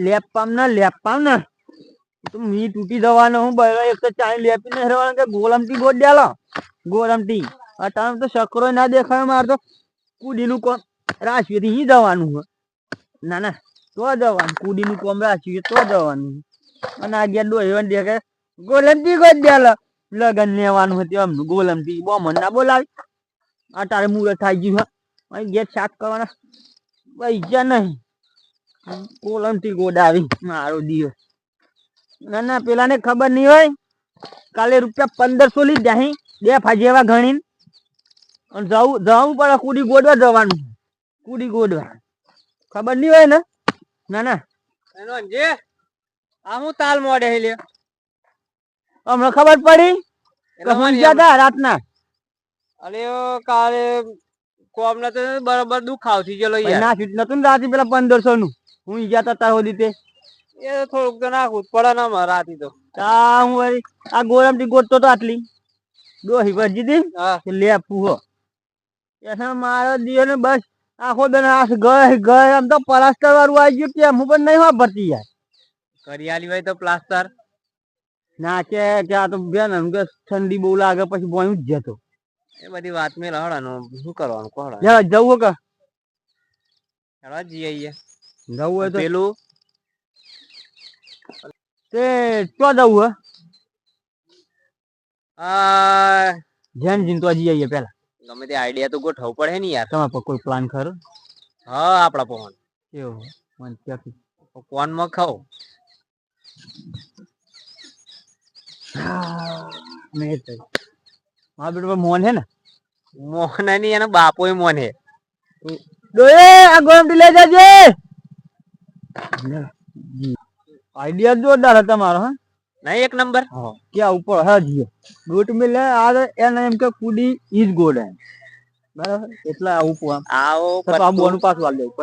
લેપામ ને તો મી તૂટી જવાનો હું બરો એક તો ચાઈ લેપી ને હરવાનો કે ગોલમટી ગોડ દેલો ગોલમટી અટાણ તો શકરો ના દેખાય માર તો કુડીનું કોમ રાશિથી હી જવાનું હે ના તો જવાનું કુડીનું કોમ રાશિ તો જવાનું અને આગળ ડોહીવન દેખે ગોલમટી ગોડ દેલો લગન લેવાનું હતું એમનું ગોલમટી બોમન ના બોલાવી અટારે મુરત થઈ ગયું હે અહીં ગેટ સાફ કરવાના પૈસા નહીં ગોલમટી ગોડ આવી મારો દિવસ ના પેલા ને ખબર નહીં હોય કાલે રૂપિયા 1500 લી જાહી બે ફાજેવા ગણીને અને જવું પડે કુડી ગોડવા જવાનું કુડી ગોડવા ખબર નહીં હોય ને ના એનો જે આ હું તાલ મોડે હે લે હમણાં ખબર પડી કે હું ગયા હતા રાતના અરે કાલે કોમ ન તો બરાબર દુખાવ થઈ ગયો યાર ના ફીટ નતું ને રાતે પેલા 1500 નું હું ગયા હતા તાર હોદી તે એ થોડુંક તો નાખવું પડે ને મારા રાતી તો હું વળી આ ગોળમટી ગોટતો તો આટલી ડોહી ભજી દી લે પૂહો એના મારો દિયો ને બસ આખો દન આસ ગય આમ તો પ્લાસ્ટર વાળું આવી ગયું ત્યાં હું પણ નહીં વાપરતી યાર કરિયાલી હોય તો પ્લાસ્ટર ના કે આ તો બેન એમ કે ઠંડી બહુ લાગે પછી ભોયું જ જતો એ બધી વાત મેં લહડાનું શું કરવાનું કોહડા યાર જવું કે હેડા જી આઈએ જવું હોય તો પેલું તે તો જવું હે જેન જીન તો જી આઈએ પેલા ગમે તે આઈડિયા તો ગોઠવવું પડે ને યાર તમારા પર કોઈ પ્લાન ખરો હા આપડા પવન કેવો મન ક્યાંથી કોણ માં ખાઓ મેં તો મારા બેટો મોન હે ને મોન નહીં એનો બાપો મોન હે ડોએ આ ગોમટી લઈ જાજે આઈડિયા જોરદાર હતા તમારો હા નહીં એક નંબર ક્યાં ઉપર હા જીઓ ગોટ મે લે આ એને એમ કે કુડી ઈજ ગોડ હે બરાબર એટલા આવું આવો તો આ બોનું પાછું આલ દેવું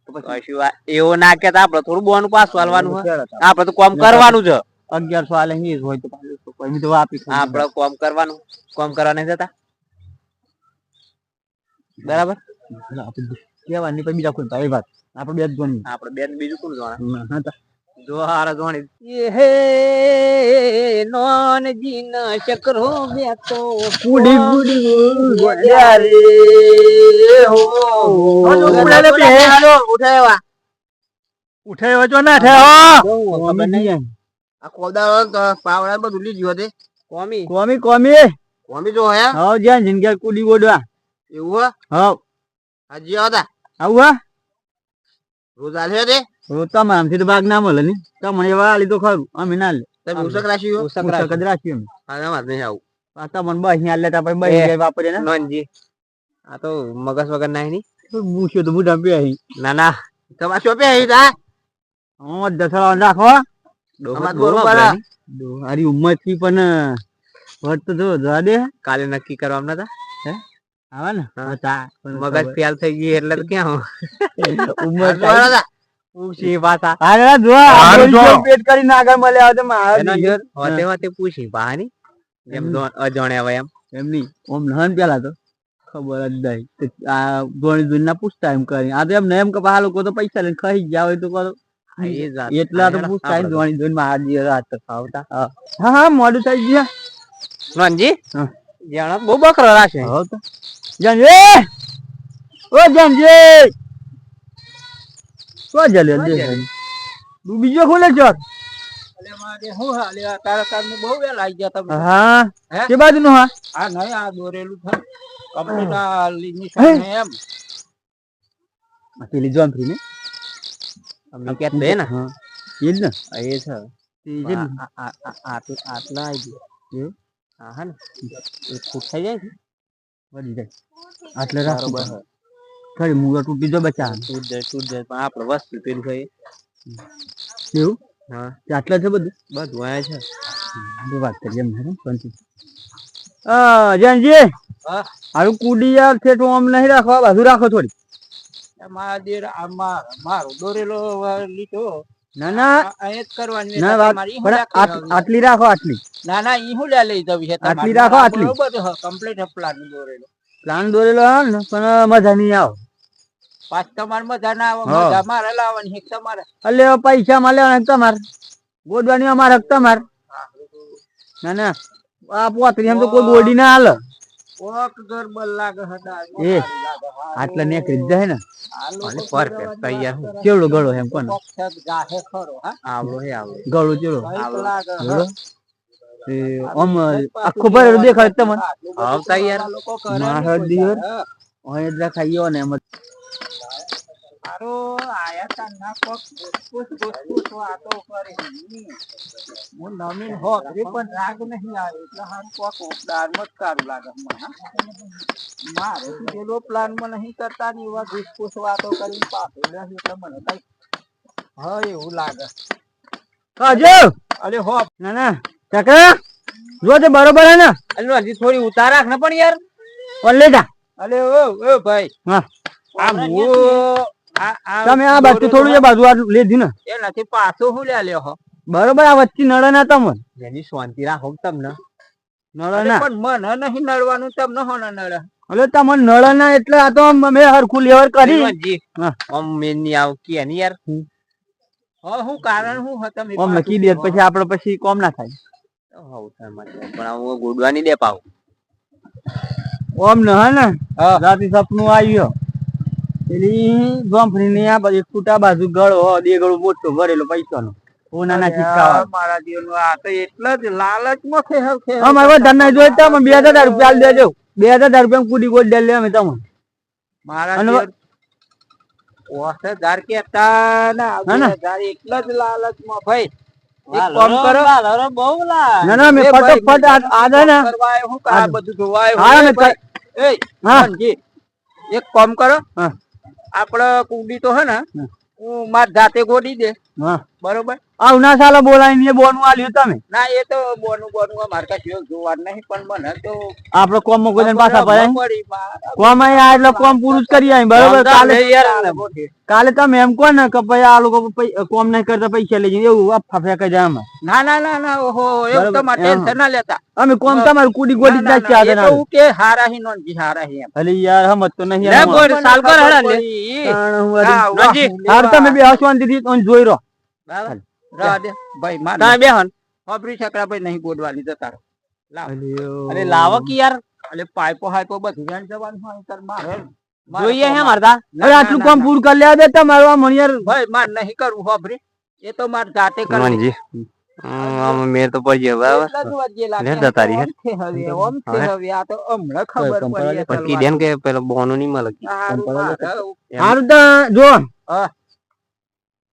પછી એવું ના કેતા આપણે થોડું બોનું પાછું આલવાનું આપણે તો કામ કરવાનું છે 1100 આલે હી હોય તો કોઈ તો આપી આપણે કામ કરવાનું કામ કરવા નહીં જતા બરાબર કેવાની પછી બીજા કોઈ ભાઈ વાત આપણે બે જ જોની આપણે બે બીજું કોણ જોવાના હા જો હારા જોણી એ હે નોન જીન ચક્રો બે તો કુડી ગોડ્યા રે હો ઉઠાયો જો ના થયો ખબર નહીં આ કોદા પાવડા બધું લીધી હોતે કોમી જો હે હા જ્યાં જિંદગી કુડી ગોડવા એવું હા હાજી આવતા આવું હા રોજ આલે દે રોજ તમામથી તો ભાગ ના મળે ને તમને એવા આલી તો ખરું અમે ના લે તમે ઉસક રાખ્યું ઉસક જ રાખ્યું હા અમાર નહીં આવું આ તમને બસ અહીંયા લેતા પછી બસ વાપરે ને નોનજી આ તો મગસ વગર નહીં ની મૂછ્યો તો બુડા પે અહીં ના તમાર શોપે અહીં તા હું દસળા રાખો આરી ઉંમર થી પણ વર્ત તો જવા દે કાલે નક્કી કરવા નતા હે આવા ને મગજ ફેલ થઈ ગઈ એટલે તો ક્યાં ઉંમર પૂછી પાછા અરે જો પેટ કરીને આગળ મળે આવે તો મારે હોતે હોતે પૂછી પાની એમ અજાણ્યા હોય એમની ઓમ નહન પેલા તો ખબર જ નહીં આ ગોણી દુન ના પૂછતા એમ કરી આ તો એમ ને એમ કે આ લોકો તો પૈસા લઈને ખાઈ ગયા હોય તો કરો એટલા તો પૂછતા ગોણી દુન માં હાજી રાત ખાવતા હા મોડું થઈ ગયું નોનજી જાણા બહુ બકરા રાખે હો તો જાનજે ઓ જાનજે કો જલે દે બીજો ખોલે ચોક અલે મારે હું હાલે તારા કામ બહુ વેલ આવી ગયા તમે હા કે બાજુ નો હા આ નહીં આ દોરેલું છે કમ્પ્યુટર નિશાન એમ પેલી જોન ફ્રી ને અમે કે દે ને હા એ જ ને એ છે તે આટલા આવી ગયો હા હા ને એક ફૂટ થઈ જાય વધી જાય આટલે બરોબર ખરી મુગા તૂટી જો બચા તૂટ જાય પણ આપણે વસ્તુ પેલું થઈ એવું હા આટલા છે બધું આયા છે બે વાત કરીએ એમ હે પણ જાનજી હા આરું કુડી યાર છે તો આમ નહીં રાખવા બાજુ રાખો થોડી મારા દેર આમાં મારો દોરેલો લીધો ના અહીં જ કરવાની ના વાત આટલી રાખો આટલી ના ઈ હું લઈ જવી છે આટલી રાખો આટલી બરોબર કમ્પ્લીટ પ્લાન દોરેલો હા ને પણ મજા નહીં આવે પાછ તમારે મજા ના આવે, હા. મજા મારે લાવવાની એક તમારે. એટલે પૈસા મળે તમારે ગોડવાની અમારે હક તમારે. ના ના આ પોતરી એમ તો કોઈ ગોડી ના હાલ. ઓક ગરબલ લાગે હતા એ આટલા નેકરી જાય ને પરફેક્ટ તૈયાર હું કેવડો ગળો એમ કોણ ગાહે ખરો હા આવડો હે આવડો ગળો ચેડો આવડો લાગે ગળો એ ઓમ આખો ભરેલો દેખાય તમને. હાવ તૈયાર લોકો કરે મારા દિયર ઓય જ ખાઈયો ને એમ આરો આયા તા ના કોક પૂછ વાતો કરે હું નમીન હો રે પણ રાગ નહીં આવે એટલે હાર કોક દાર મત કારું લાગે મને મારે પેલો પ્લાન માં નહીં કરતા ને એવા પૂછ વાતો કરીને પાછો લે એટલે મને કઈ હા એવું લાગે કાજો અરે હો ના ના કાકા જો તે બરોબર હે ને અલ્લો હજી થોડી ઉતાર રાખ ને પણ યાર ઓલે જા અરે ઓ ભાઈ હા આ મુ તમે આ બાજુ થોડું એ બાજુ આ લેધી ને એ નથી પાછો હું લે લ્યો હો બરોબર આ વચ્ચે નળે ના તમને જેની શાંતિ રાખો તમને નળે ના પણ મને નહીં નડવાનું તમને હો ના નડે એટલે તમને નળે ના એટલે આ તો મેં હરખું લેવર કરી આમ મેન ની આવ કે ની યાર હા હું કારણ હું હતા મે ઓમ નકી દે પછી આપણે પછી કોમ ના થાય હવ થાય માટે પણ હું ગોડવાની દે પાવ ઓમ ન હે ને રાતી સપનું આવ્યો પેલી ગોમફળી ની આ બાજુ ફૂટા બાજુ ગળો દે ગળો મોટો ભરેલો પૈસાનો ઓનાના સિક્કા મારા જીવન આ તો એટલે જ લાલચ માં છે હે અમાર ધરના જોઈ તો 2000 રૂપિયા દેજો 2000 રૂપિયા કુડી ગોળ દે લે અમે તમને મારા જીવન 1000 કેતા ના 2000 એટલે જ લાલચ માં ભાઈ એક કામ કરો બહુ લા ના ના મે ફટાફટ આદા ને કરવાય હું કા બધું જોવાય હા મે એ હા જી એક કામ કરો આપણે કુડી તો હે ને હું માર જાતે ગોડી દે હા બરોબર આવ ના સાલા બોલાઈને બોનું આલ્યું તમે ના એ તો બોનું માર કા જીવ જોવા નહીં પણ મને તો આપણે કોમ માં કોઈ પાછા પડે કોમ આ એટલે કોમ પૂરું કરી આય બરોબર કાલે તમે એમ કહો ને કે ભાઈ આ લોકો કોમ નહીં કરતા પૈસા લઈ જાય એવું અફા ફેંકે જાય આમાં ના ઓહો એવું તો માટે ટેન્શન ના લેતા અમે કોમ તમારું કુડી ગોડી જ નાખી આગળ તો કે હારા હી નોનજી હારા હી એમ અલી યાર હમત તો નહીં લે ગોડ સાલ કર હડા લે નોનજી હાર તમે બે હસવાન દીધી તો જોઈ રહો રા દે ભાઈ માર તા બેહન ખબરી છકડા ભાઈ નહીં ગોડવાની જતા અરે લાવો કે યાર અલે પાઇપો બધું જાણ જવાનું હોય તર મારે જોઈએ હે મારતા અરે આટલું કામ પૂરું કરી લેવા દે તમારું આ મણિયાર ભાઈ માર નહીં કરવું ખબરી એ તો માર જાતે કરવી મેં તો પડી બરાબર લે જતા રહી છે હવે ઓમ છે હવે આ તો હમણાં ખબર પડી પછી દેન કે પેલો બોનો ની મળે હારું તો જો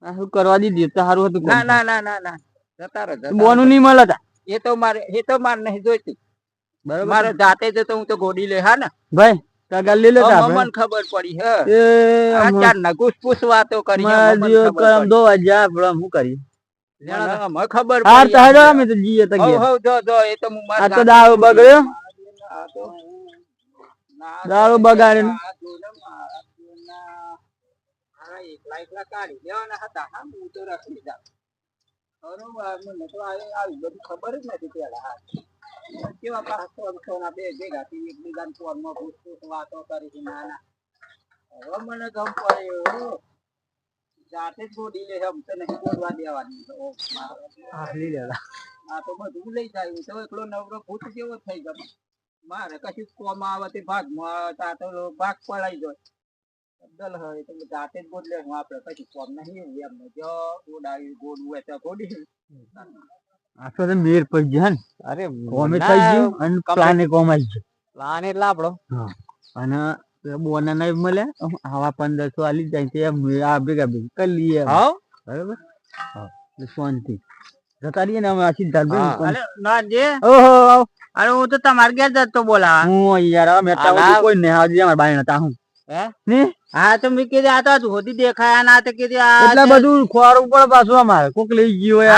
શું કરવા દીધી તો સારું હતું ના જતા રહો બોનું નહીં મળે એ તો માર નહીં જોઈતી બરાબર મારે જાતે જ તો હું તો ગોડી લે હા ને ભાઈ કાગળ લે લેતા મને ખબર પડી હે એ ચાર ના ગુસપુસ વાતો કરી મને કરમ દો વાગ્યા આપણે શું કરીએ મને ખબર હાર તો હેડો અમે તો જીએ તો હો જો એ તો હું આ તો દારૂ બગડ્યો દારૂ બગાડીને એકલા કાઢી દેવાના હતા હા હું તો રાખી જા મને તો આવી બધું ખબર જ નથી પેલા કેવા પાછા બે ભેગા થી એકબીજાને ફોનમાં પૂછપૂછ વાતો કરી ના હવે મને ગમ પડ્યો જાતે જ ગોડી લે એમ તો નહીં ગોડવા દેવાની આ તો બધું લઈ જાય તો એકલો નવરો ભૂત જેવો થઈ ગયો મારે કશું કોમ આવે તે ભાગમાં તા તો ભાગ પડાઈ જાય બદલ હોય તો જાતે જ ગોડ લે હું આપણે કશું કોમ નહીં એમ જો ગોડાવી ગોડવું હોય તો ગોડી આ તો મેર પડી જાય ને અરે કોમે થઈ ગયું અને પ્લાને કોમ આવી ગયો પ્લાન એટલે આપણો હા અને બોના નહીં મળે આવા 1500 આલી જાય તે આ ભેગા કરી લઈએ હા બરાબર હા શાંતિ જતા રહીએ ને અમે આછી ધાર ના જે ઓહો અરે હું તો તમારે ઘેર જતો બોલાવા હું યાર અમે કોઈ નહીં હાજી અમાર બાઈ નતા હું હે ને હા તો મેં કીધું આ તો હોદી દેખાયા ના તો કીધું એટલે બધું ખોરું પડે પાછું અમારે કોક લઈ ગયું હોય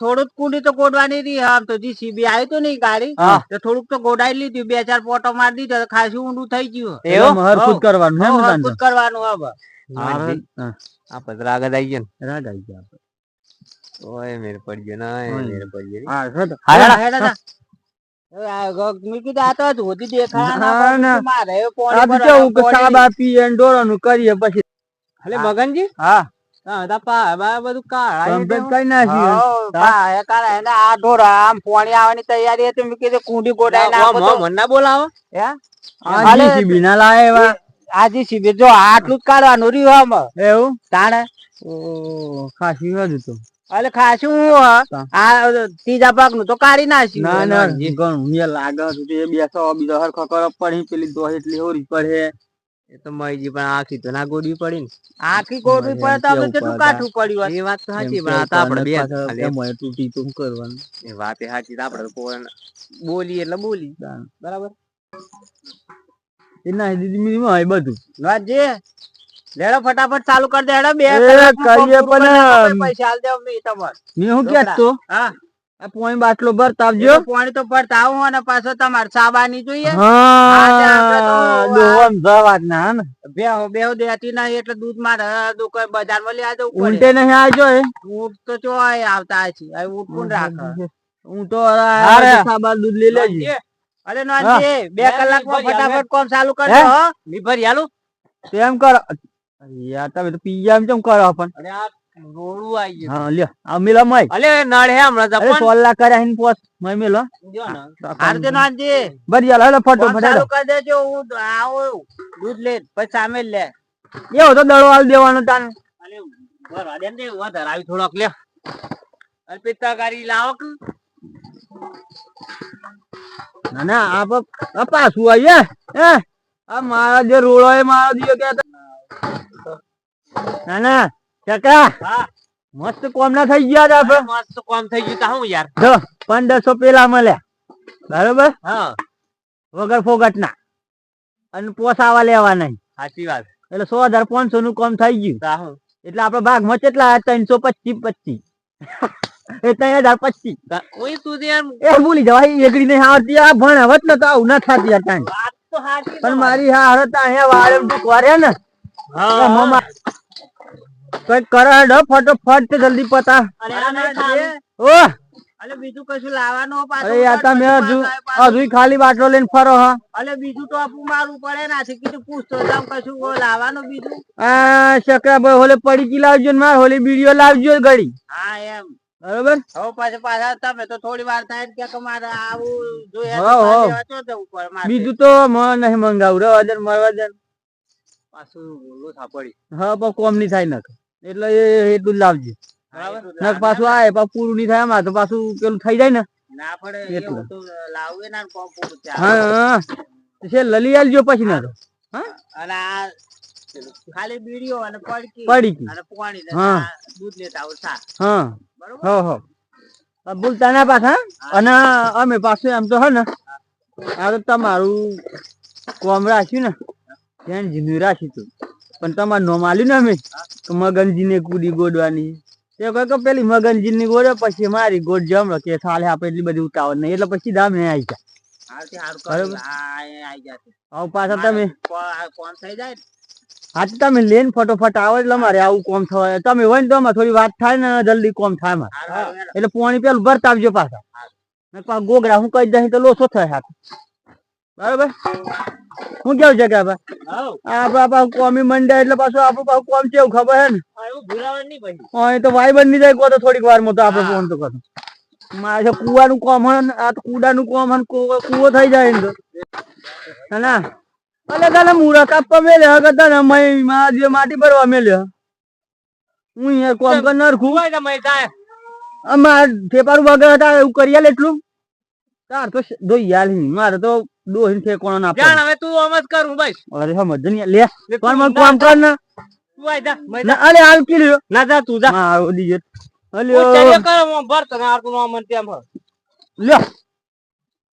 થોડુંક કુડી તો ગોડવાની રહી આમ તો જીસીબી આવ્યું તો નહીં ગાડી તો થોડુંક તો ગોડાઈ લીધું 2-4 પોટો મારી દીધો ખાસું ઊંડું થઈ ગયું એવું હરખુદ કરવાનું હે હરખુદ કરવાનું હવે આ પત્ર આગળ આવી ગયો ને રાગ આવી ગયો ઓય મેર પડી ગયો ના મેર પડી ગયો હા હેડા મેં કીધું આ તો ધોતી દેખાડા ના, ના ના. પણ મારે આ પોણી તો પર કેવું કે પોણી સાબા પીએ ને ડોરાનું કરીએ પછી અલે મગનજી હા બધું કાળા કમ્પ્લીટ કરી નાખ્યું આ ઢોરા આમ પોણી આવવાની તૈયારી હતી મેં કીધું કુંડી ગોડાઈ નાખો તો મન્ના બોલાવો હે આ અલે, જીસીબી ના લાવે એવા આજી શિબિર જો આટલું જ કાઢવાનું રહ્યું આમાં એવું તાણે ખાસી વધુ તો અલે ખાસું આ ત્રીજા ભાગ નું તો કાઢી નાખ્યું ના ના હનુમાનજી. ઘણું મેં લાગે હતું તે બેસો બીજો હરખો કરો પડી પેલી તો એટલી હોરી પડે એ તો મઈજી પણ આખી તો ના ગોડવી પડી ને આખી ગોળવી પડે તો આપણે કેટલું કાઠું પડ્યું એ વાત તો એમ સાચી કેવું પણ આ તો આપણે બે પાછળ ખાલી એમ હોય તૂટી તો શું કરવાનું એ વાત એ સાચી આપડે તો કોઈ બોલી એટલે બોલી બરાબર એ ના દીદી મી હોય બધું જે લેડો ફટાફટ ચાલુ કરી દે હેડો બે એ કલાકમાં કરીએ કોમ પૂરું કરી પણ નાખો, પછી પૈસા આલ દેવ મી તમાર મેં શું કહેતો હા આ પોણી બાટલો ભરતા એ આવજો તો પાણી તો ભરતા આવું અને પાછો તમારે સાબાની જોઈએ તે આપણે તો હા ડોહમ જવાત ના હે ને બેહો દેતી નહીં એટલે દૂધ મારે દુકાન બજારમાં લઈ જવું પડે ઊંટે નહીં આવજો એ ઊંટ તો ચોય આવતા છે હવે ઊંટ કોણ રાખે હું તો હારે. સાબા દૂધ લઈ લેજે અરે નોનજી 2 કલાકમાં ફટાફટ કામ ચાલુ કરી હે? દો હો. મી ભરી આલું તેમ કરો યાર તમે તો પી એમ કેમ કરો પણ અરે આ રોડું આવી ગયું હા લ્યો આ મિલા મય અલે નળ હે હમણાં અરે જપણ 16 લાખ કર્યા હિન પોસ મય મિલો જો ને આરતી નોનજી બરી હાલ હાલો ફટો કામ ફટાડો ચાલુ કરી દેજો હું આવું દૂધ લે પછી સામે જ લે એવો તો દડો હાલ દેવાનો તાન અલે ભરવા દે ને વધારે આવી થોડોક લે અલ્પિતા ગાડી લાવો કે ના ના આ પાછું આવીએ હે આ મારા જે રોળો એ મારો દિયો કે ના ના કાકા હા મસ્ત કોમ ના થઈ ગયા તા આપણે મસ્ત કામ થઈ ગયું તા હું યાર જો 1500 પેલા મળ્યા બરોબર હા વગર ફોગટ ના અને પોસાવા લેવા નહીં સાચી વાત એટલે 100,500 નું કામ થઈ ગયું તા હું એટલે આપડે ભાગમાં કેટલા 325 એ 3025 ઓય તું યાર એ ભૂલી જવાય એકડી નહીં આવતી આ ભણ હવે ને તો આવું ના થાતી આ ટાઈમ વાત તો સાચી પણ મારી હા હરત અહીંયા વાળે તું કરે ને હા મમ્મા કઈ કરે હેડ ફટોફટ જલ્દી પતા અરે આ નહીં ખાલી. ઓ અલે બીજું કશું લાવવાનું પાછું અરે યાર તમે પાછું પાછું. હજુ ખાલી બાટલો લઈને ફરો હા અલે બીજું તો આપું મારવું પડે ને આથી કીધું પૂછતો જાઉં કશું લાવવાનું બીજું આ શકરા ભાઈ હોલે પડી કી લાવજો ને માર હોલે બીડીઓ લાવજો ઘડી હા એમ બરોબર હવે પાછા પાછા તમે તો થોડી વાર થાય ને કે મારે આવું જોઈએ હો, હો. જવું પડે મારે બીજું તો મને નહીં મંગાવું રવા દે મરવા દે પાછું ઓલું થાપડી હા પણ કોમ નહીં થાય નક એટલે એ એટલું જ લાવજો બરાબર નક પાછું આવે પાછું પૂરું નહીં થાય એમાં તો પાછું પેલું થઈ જાય ને ના પડે એટલું. એવું તો લાવવું ના કોમ પૂરું ચાલે. હા હા છે લલી આલજો પછી ના તો હા અને આ ખાલી બીડીઓ અને પડકી પડી ગઈ. અને પાણી ને હા. આ દૂધ લેતા આવું સા હા બરોબર હો હો ભૂલતા ના પાછા અને અમે પાછું એમ તો હે ને આ તો તમારું કોમ રાખ્યું ને ત્યાં જીનું રાખ્યું તું પણ તમારું નોમ આલ્યું ને અમે કે મગનજી ને કુડી ગોડવાની તે કહે કે પેલી મગનજી ની ગોડે પછી મારી ગોડ જમણો કે સાલે આપણે એટલી બધી ઉતાવળ નહીં એટલે પછી દામ નહીં આવી જાય હાલથી હારું બરોબર. કરી આ આઈ જશે આવું પાછા તમે કોમ થઈ જાય ને હાથ તમે લઈને ફટોફટ આવો એટલે અમારે આવું કોમ થવાય તમે હોય ને તો અમારે થોડી વાત થાય ને જલ્દી કોમ થાય અમારે હારું હારું હેડો. એટલે પાણી પેલું ભરતા આવજો પાછા ને પાછા ગોગડા હું કહી દઈ તો લોસો થાય હાથ બરાબર હું કેવું છે કે ભાઈ હઉ. આપડા પાછું કોમી મંડે એટલે પાછું આપણું પાછું કોમ કેવું ખબર હે ને આ એવું ભૂલાવાનું નહીં પછી હા તો ભાઈ બંધ જાય કહો તો થોડીક વાર માં તો આપણે ફોન તો કરો મારે છે કુવાનું કોમ હે ને આ તો કુડાનું કોમ હે ને કુવો થઈ જાય ને તો હે ના અલે કાલે મુરા કાપવા મેલ્યો કરતા ને મય જે માટી ભરવા મેલ્યો હું યાર કોમ કર નરખું હોય ને મય થાય અમાર ઠેપારું વગર હતા એવું કરી આલે એટલું તાર તો દોઈ યાર નહીં મારે તો દોહીન ઠેકોણો ના જાણ હવે તું આમ જ કરું બસ અરે સમજ નહીં લે લે કોણ તું મને ના કોમ કર ને તું આય જા મય ના અરે હાલ કી લ્યો ના જા તું જા મારો દીજે હું ચાલ્યો કરો હું ભર તને આટલું આમ ને તેમ ભર. લ્યો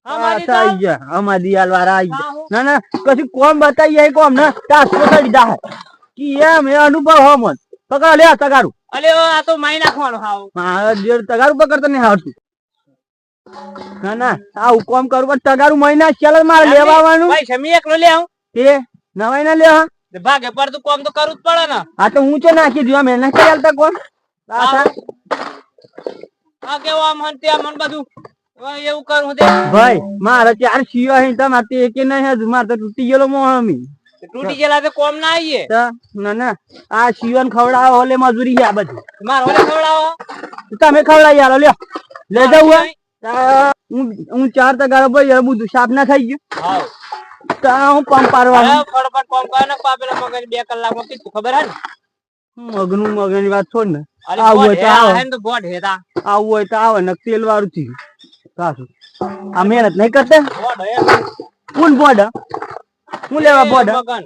અમારી આ આઈ તો ગયા અમાર દિયાલ વાળા આઈ ગયા આહો. ના ના કશું કોમ બતાવી જાય કોમ ને તાસ તો દીધા હે કી એમ એ અનુભવ હો મન પકડ લે તગારું અલે આ તો માઈ નાખવાનું હાવ મારા જે તગારું પકડતો નહીં આવતું ના ના આવું કોમ કરું પણ તગારું મહિના ચાલે મારે લેવા આવવાનું ભાઈ સમી એકલો લે આવું તે નવાઈ ના લે હા ભાગે પર તું કોમ તો કરવું જ પડે ને આ તો હું છે નાખી દઉં અમે નાખી આલતા કોમ આ કેવો આમ હન તે આમ હન બધું હવે એવું કરું તે ભાઈ મારે 4 સીઓ હે તમારે તે એકે નહીં હજુ મારે તો તૂટી ગયેલો મોહમી તૂટી ગયેલા તો કોમ ના આવીએ ના ના આ સીઓન ખવડાવો ઓલે મજૂરી છે આ બધી માર ઓલે ખવડાવો તમે ખવડાવી આલો લ્યો લઈ જાવ હું 4 તગારો ભાઈ યાર બધું સાફ ના થઈ ગયું હાવ તો હું પંપ પાડવાનું ફટાફટ કોમ કરે ને પાપેલા મગજ 2 કલાકમાં કેટલું ખબર હે ને મગની વાત છોડ ને અરે આવું હોય બોટ તો હે આવે હે ને તો બોટ હેતા આવું હોય તો આવે ને તેલ વાળું થી સાસુ આ મહેનત નહીં કરતા બોટ હે કોણ બોર્ડ હું લેવા બોર્ડ મગન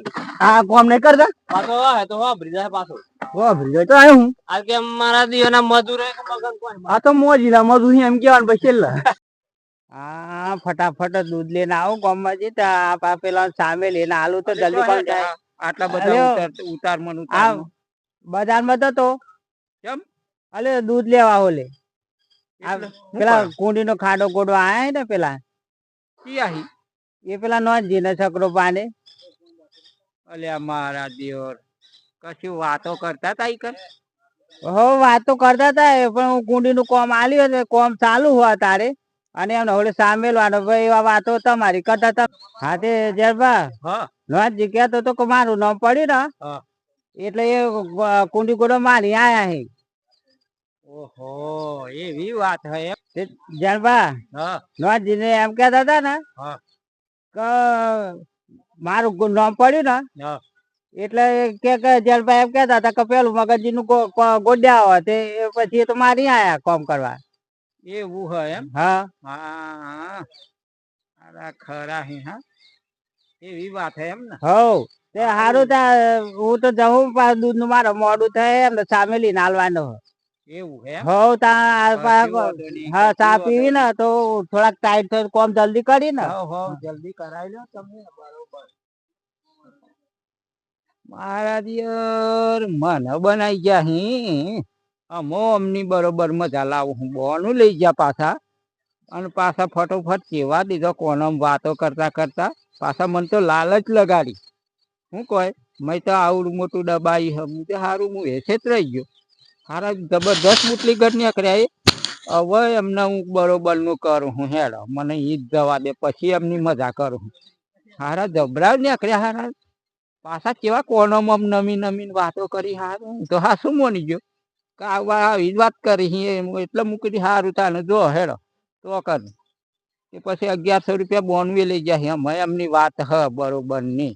આ કોમ નહીં કરતા પાછો હે તો વાપરી જાય પાછો વાપરી જાય તો આયો હું આ કે મારા દીવાના મજૂર હે કે મગન કોણ આ તો મોજીલા મજૂરી એમ કેવાનું પછી છેલ્લા હા ફટાફટ દૂધ લઈને આવું ગામમાં જતા પેલા સામે લઈને આલુ તો જલ્દી કોણ જાય આટલા બધા ઉતાર મન આ બજારમાં તો કેમ અલે દૂધ લેવા ઓલે આ એટલે પેલા કુંડી નો ખાડો ગોડો આયા ને પેલા કી આહી એ પેલા નો જીને છકરો પાને અલ્યા મારા દિયોર કશું વાતો કરતા તા ઈ કર હો વાતો કરતા હતા પણ હું કુંડી નું કોમ આલ્યું એટલે કોમ ચાલુ હોય તારે અને એમને હવે સામેલવાનો ભાઈ એવા વાતો તમારી કરતા હતા હા તે જરબા હા નોંધજી કહેતો તો કે મારું નામ પડ્યું ને હા એટલે એ કુંડી ગોડો મારી આયા હે ઓહો એવી વાત હે એમ જરબા હા નોંધજી ને એમ કહેતા હતા ને હા કે મારું નામ પડ્યું ને હા એટલે કે જલભાઈ એમ કેતા હતા કે પેલું મગજજી નું ગોડ્યા હોય તે પછી તો મારી આયા કોમ કરવા એવું હે એમ હા હા અરે ખરા હે હા એવી વાત હે એમ ને હવ તે હારું ત્યાં હું તો જવું દૂધ નું મારે મોડું થાય એમ સામે લઈને હાલવાનો એવું હે એમ હવ ત્યાં કશી વાંધો નહીં, હા કશી ચા વાંધો પીવી ને તો થોડાક ટાઈટ થયું કોમ જલ્દી કરી ને હવ હવ જલ્દી કરાવી લો તમે બરોબર મારા દિયર મને બનાઈ ગયા હી અમો અમની બરોબર મજા લાવું હું બોનું લઈ ગયા પાછા અને પાછા ફટોફટ કેવા દીધો કોનમ વાતો કરતા કરતા પાછા મને તો લાલચ લગાડી શું કહે મેં તો આવડું મોટું દબાઈ હમ તે સારું હું એસે જ રહી ગયો સારા જબરદસ્ત મુટલી ગઢ નીકળ્યા એ હવે એમને હું બરોબર નું કરું હું હેડો મને ઈ જ જવા દે પછી એમની મજા કરું હું હારા જબરા નીકળ્યા હારા પાછા કેવા કોનોમાં નમી નમીને વાતો કરી હારું તો હા શું મોની ગયો કે આવી જ વાત કરી એટલે મૂકી સારું તાને જો હેડો તો કર એ પછી 1100 રૂપિયા બોનવી લઈ ગયા અમે એમની વાત હ બરોબર ની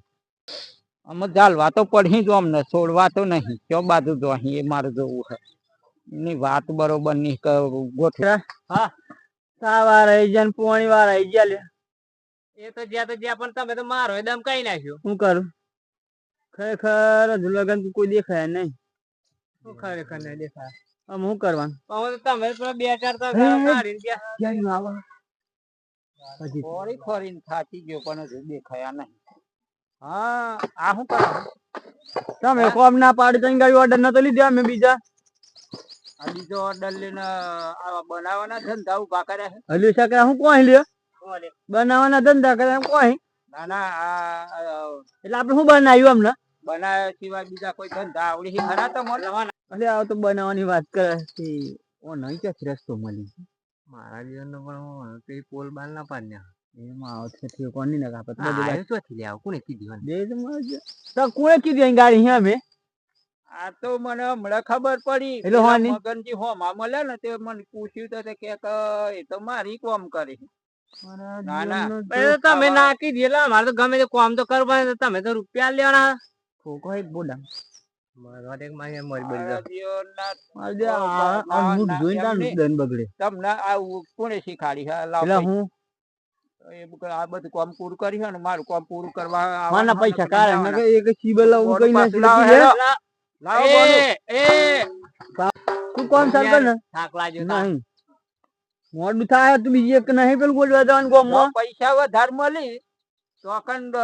અમે ચાલવા તો પડી જો અમને છોડવા તો નહીં ક્યાં બાજુ જો અહીં એ મારે જોવું હે એની વાત બરોબર ની ગોઠવે હા સાવા રહી ગયા ને પોણી વાર રહી ગયા લે એ તો જ્યાં પણ તમે તો મારો દમ કઈ નાખ્યો શું કરું ખરેખર હજુ લગન કોઈ દેખાય નહીં શું ખરેખર નહીં દેખાય આમ શું કરવાનું હવે તો તમે પેલા 2-4 તો કાઢીને ગયા ક્યાં આવે ફોરી ફોરીને થાકી ગયો પણ હજુ દેખાયા નહીં હા આ શું કરો તમે કોમ ના પાડી તો ગાડી ઓર્ડર નતો લીધો અમે બીજા આ બીજો ઓર્ડર લઈને આવા બનાવવાના ધંધા ઉભા કર્યા છે હલ્યું શકરા હું કોઈ લ્યો બનાવવાના ધંધા કરે એમ કોઈ ના ના આ એટલે આપડે શું બનાવ્યું અમને બનાવ્યા સિવાય બીજા કોઈ ધંધા આવડી ખરા તો મને એટલે આ તો બનાવવાની વાત કરે છે ઓ નહીં ક્યાંથી રસ્તો મળી મારા જીવનનો પણ તે પોલ બાલ ના પાડ્યા એમાં આવશે કોની ને કાપત આયો ચોથી લે આવ કોને કીધું તો કોણે કીધું અહીં ગાડી અહીં અમે આ તો મને હમણાં ખબર પડી એટલે હોની? મગનજી હોમાં મળે ને તે મને પૂછ્યું તો તે કે એ તો મારી કોમ કરી ના ના તમે નાખી દીધેલા મારે તો ગમે તે કોમ તો કરવા તમે તો રૂપિયા લેવાના ખોખો એક બોડા બગડે તમને આ કોને શીખાડી હા લાવ એટલે હું આ બધું કામ પૂરું કર્યું ને મારું કામ પૂરું કરવા માના પૈસા કાઢે એક સીબલ હું કઈ પાછું નાખી લાવો, લે લાવો બોલું. તું કોમ ચાલ કર ને થાક લાગ્યો નહીં મોડું થાય તું બીજી એક નહીં પેલું બોલવા જવાનું જો ગામમાં પૈસા વધારે મળી તો અખંડ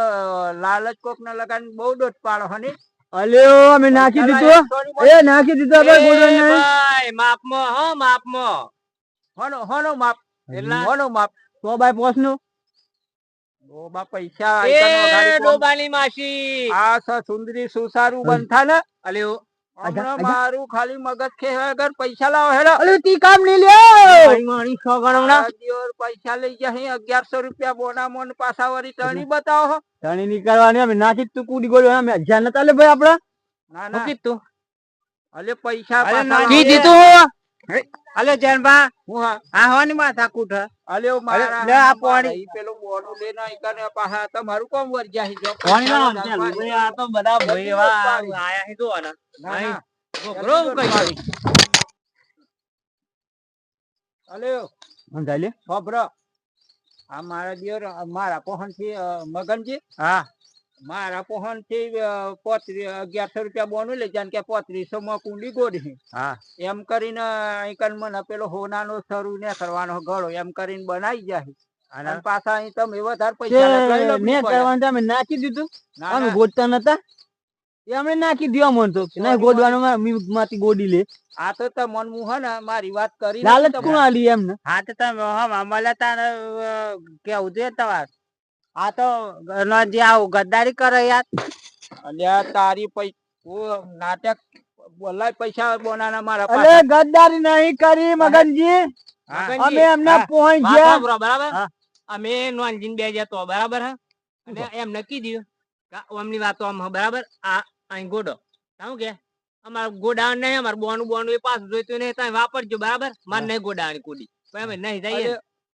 લાલચ કોક ને લગાડીને બહુ દોટ પાડો હની અલ્યો અમે નાખી દીધું એ નાખી દીધું આપણે બોલવા નહીં ભાઈ માપમાં હો માપમાં હોનો માપ એટલા હોનો માપ 100 નું ડોબા પૈસા એ ડોબાની માસી આ સુંદરી સુસારું બનતા ને અલ્યો હમણાં મારું ખાલી મગજ ખેવાય વગર પૈસા લાવો હેડો. અલે તી કામ નહીં લ્યો મારી મારી સો ગણો આ દિવસ પૈસા લઈ ગયા અહીં 1100 રૂપિયા બોનામો ને પાછા વળી ટણી બતાવો હો. ધણી ની કરવાની અમે નાખી તું કુડી ગોળ્યો અમે 1000 નતા લે ભાઈ આપડા ના ના કીધું અલે પૈસા અલે પાછા ના લાવો. કી દીધું અલે જનબા હું હા આ હોની માથા કૂટ અલે ઓ મારા લે આ મારા પાણી. ઈ પેલું બોનું લઈને આઈ કને પાછા તમારું કોમ વરજ્યા હી જો. કોણ નામ છે ભાઈ આ તો બધા ભાઈ એવા આયા હે તો આના ના, ના. છોકરો કઈ અલે સમજાય લે ખબરો આ મારા દિયોર મારા પહોંચ થી મગનજી હા મારા પહોંચ થી 1100 રૂપિયા બોનું લઈ જાય કે 3500 માં કુંડી ગોડી હા એમ કરીને અહીં કન મને પેલો હોનાનો શરૂ ને કરવાનો ગળો એમ કરીને બનાવી જાય અને પાછા અહીં તમે વધારે પૈસા લઈ લો ને કરવાનું અમે નાખી દીધું ના, અમે ના. ગોડતા નતા એ અમે નાખી દ્યો મન તો ના ગોડવાનું માંથી ગોડી લે આ તો તમન હું હે ને મારી વાત કરી લાલચ કોણ આલી એમને હા તો તમે હા મળે તારે કેવું જોઈએ તમારે આ તો જે આવું ગદ્દારી કરે યાર અલ્યા તારી નાટક બોલાય પૈસા બોનાના મારા અલે પાસે ગદ્દારી નહીં કરી મગનજી હા. અમે એમના હા. પહોંચ વાત ગયા સાંભળો, બરાબર હા. અમે નોંધીને બે જતો બરાબર હે અને એમ નક્કી દઉં કે ઓમની વાતો આમ હે, બરાબર આ અહીં ગોડો શું કે અમારું ગોડાઉન નહીં અમારું બોનું બોનું એ પાછું જોઈતું નહીં તમે વાપરજો બરાબર મારે નહીં ગોડાઉન કુડી પણ અમે નહીં જઈએ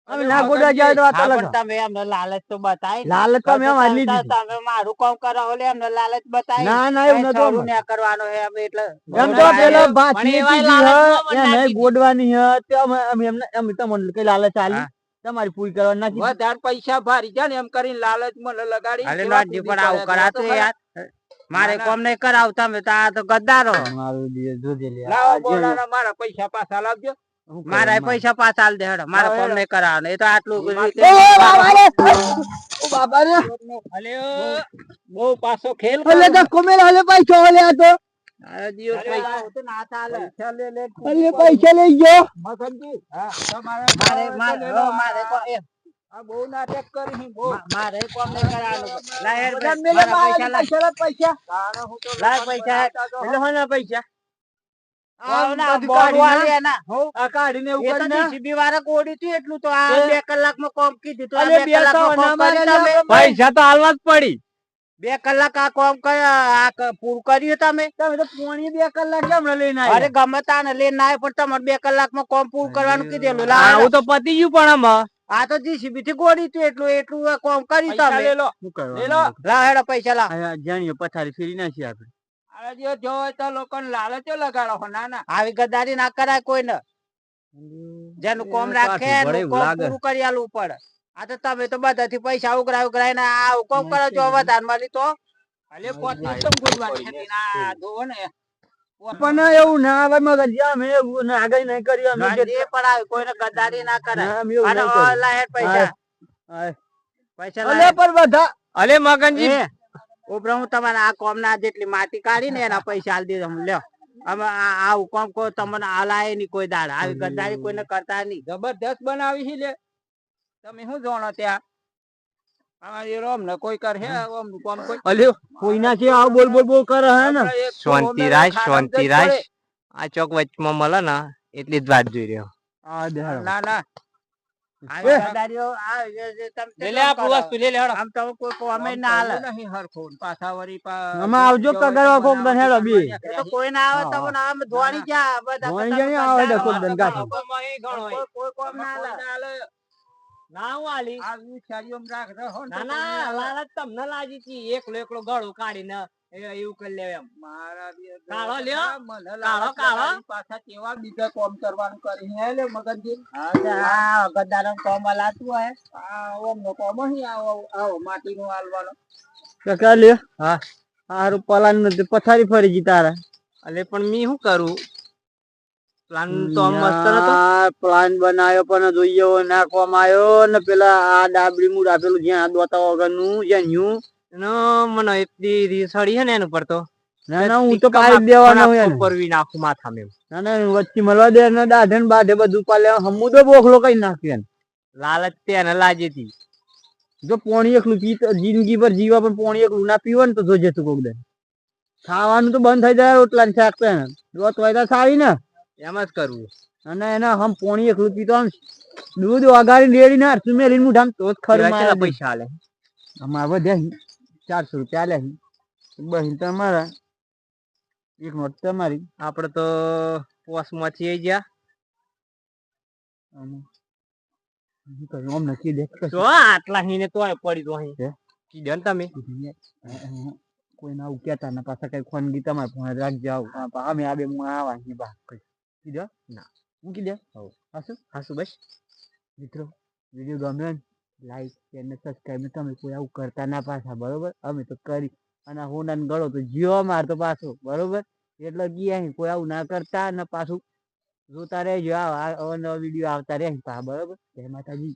અમે ના ગોડવા જાય તો વાત હા, અલગ પણ તમે એમને લાલચ તો બતાય લાલચ તો અમે આમાં આલી દીધી. તમે મારું કામ કરો એટલે એમને લાલચ બતાય ના ના એવું નતું શરૂ અમારે. ના કરવાનો હે અમે એટલે એમ તો પેલો ભાત પણ એવાય વેચી લાલચ દી ન હે, બનાવી એને દીધી. ગોડવાની હે તે અમે એમને એમ તમને કઈ લાલચ આલી હા. તમારી પૂરી કરવા નાખી વધારે પૈસા ભારી જાય ને એમ કરીને લાલચ મને લગાડી અરે એવા નોંધજી કૂદી પણ આવું પડ્યા. કરાતું તો યાર મારે ના, ના. કોમ નહીં કરાવું તમે તો આ તો ગદ્દારો મારું દિયર જોજે લે લાવો આ જે- બોલાના મારા પૈસા પાછા લાવજો શું કરે મારા મારે? પૈસા પાછા આલ દે હેડો મારે લાવો કોમ હેડો. નહીં કરાવવાનું એ તો આટલું ઓ બાબા રે! ઓ બાબા રે! અલ્યો બહુ પાછો ખેલ અલે તો કોમેલ હલે પૈસો હલે આ તો આ દિયો અરે પૈસા આવું તો ના ચાલે પૈસા લે લે અલે પૈસા લઈ ગયો મગનજી હા. તમારે મારે તો મારે લે લો. મારે કો- એ, આ બહુ નાટક કરી બહુ મારે કોમ નહીં કરાવવાનું લા હેડ બધા ભાઈ, મેલે મારા મારા પૈસા લાય. પૈસા તાણે હું તો લાય લોકોને પૈસા. બનાવતા તો એટલે હોના પૈસા આવ ના, બધું બોલ કાઢી વાળી નાખ. એના. આ કાઢીને એવું એ તો કરી નાખ. DCB વાળા કોડી હતું એટલું તો આ તે- 2 કલાકમાં કોમ કીધું તો આ અલે 2 બે કલાકમાં તો કોમ ના કર્યું મારે તમે? પૈસા તો હાલવા જ પડી 2 કલાક આ કોમ પૂરું કર્યું તમે તમે તો પોણી 2 કલાક કેમ લઈને અરે ગમે તાને લઈને આવ્યો પણ તમારે 2 કલાકમાં કોમ પૂરું કરવાનું કીધેલું લા આવું તો પતી ગયું પણ આમાં આ તો જીસીબી થી ગોળી હતું એટલું કોમ કર્યું પૈસા તમે લે લો શું કરવાનું? લે લો. લા હેડો પૈસા લા આ જાણીએ પથારી ફેરી નાખી આપણે આ જો જો હોય તો લોકોને લાલચો લગાડો હો. ના ના આવી ગદ્દારી ના કરાય કોઈને જેનું કોમ એ રાખે કાઠું પડે એનું એવું કોમ લાગે. પૂરું કરી આલવું પડે આ તો તમે તો બધાથી પૈસા ઉઘરાઈને આ કોમ કરો છો વધારે મળી તો અલે પોતે કેમ ગોદવાની હતી? ના જોવો ને પણ એવું ના આવે મગજ અમે એવું ના આગળ નહીં કર્યું અમે જે- જે પણ આવે કોઈને ગદ્દારી ના કરાય ના, અમે એવું અને નહીં કર્યું. લા હેડ પૈસા હા. પૈસા અલે લા પણ બધા અલે મગનજી ઉપરા હું તમારે આ કોમ ના જેટલી માટી કાઢી ને એના પૈસા આલી દીધા હું લ્યો અમે આવું કોમ કો તમને આલાય નહીં કોઈ દાડ આવી ગદ્દારી કોઈને કરતા નહીં જબરદસ્ત બનાવી છે લે તમે શું જાણો ત્યાં અમારી રોમ ને કોઈ કરે હે ઓમ કોમ કોઈ અલ્યો કોઈ ના કે આવ બોલ બોલ બોલ કરે હે ને આપણે એક શાંતિરાજ, ખાનામાં જ શાંતિરાજ. પડે. આ ચોક વચમાં મળે ને એટલી જ વાત જોઈ રહ્યો. આ દે હારો. ના ના આવી ગદ્દારીઓ તમે લે લે આપણું વસ્તુ લે લે હેડો. આમ તો કોઈ કોમે ના હાલે આમ તો નહીં હરખું. પાછા વળી આમાં આવજો કગરવા કોક દન હેડો બી. એ તો કોઈ ના આવે તમને આમ ધોણી ગયા બધા ધોણી તમે ગયા આવે ગદ્દારો. તો કોક દન ગાંઠો. કોઈ કોમ ના હાલે ના હું આલી આ વિચારીઓમ રાખ રહો ને ના તો ના તમે લાલચ તમને લાગી હતી એકલો ગળું કાઢીને એવું કરી લેવ એમ મારા બે કાળો લ્યો. મને કાળો, લાલચ કાળો. લગાડી પાછા કેવા બીજા કોમ કરવાનું કરી હે લે મગનજી હા ગદ્દારો કોમ લાતું હોય આ ઓમ નો કોમ અહીં આવો માટીનું હાલવાનો કાકા લે હા હારું પલાન નથી પથારી ફરી ગઈ તારા અલે પણ મી શું કરું પ્લાન પ્લાન બનાવ્યો પણ જોઈએ એવો નાખવામાં આવ્યો ને પેલા આ ડાબડી મૂળ આપેલું જ્યાં દોતા વગરનું જ્યાં ન્યુ મને એટલી રીસડી છે ને એનું પર તો ના ના હું તો પાડી દેવાનો હોય ને. પરવી નાખું માથા મેં ના ના વચ્ચે મળવા દે ને દાઢે ને બાઢે બધું પાલે હમુદો બોખલો કઈ નાખ્યો એને. લાલચ તેને લાજી હતી. જો પોણી એકલું પી જિંદગી ભર જીવા પણ પોણી એકલું ના પીવો ને તો જોજે તું કોક દે ખાવાનું તો બંધ થઈ જાય રોટલા ને શાક ને રોત વાયદા સારી ને એમ જ કરવું. અને એના હમ પોણી એકલું પીતો આમ દૂધ વગાડી રેડી ના અરસું મેલીને મુઢામ તો જ ખરું પેલા કેટલા મારે પૈસા આલે? અમારે વધ્યા 400 રૂપિયા લે બહીન તમારા એક નોટ તમારી આપડે તો પોસમાંથી આઈ ગયા. અને શું કહ્યું આમ નક્કી દે તો આટલા હીને તો પડી તો અહીં હે? કીધું ને તમે. કોઈ ના કેતા ના પાછા કઈ ફોન ગી તમારે ફોન રાખી જાવ અમે આ બે હું આવા ની બા કીધો ના હું કીધે હાસુ હાસુ બસ. મિત્રો વિડીયો ગમે લાઈક અને સબસ્ક્રાઈબ તમે કોઈ આવું કરતા ના પાછા બરોબર અમે તો કરી અને હું ના ગળો તો જીવો મારતો પાછો બરોબર એટલે ગયા કોઈ આવું ના કરતા ને પાછું જોતા રહેજો આવા નવા વિડીયો આવતા રહે બરોબર જય માતાજી.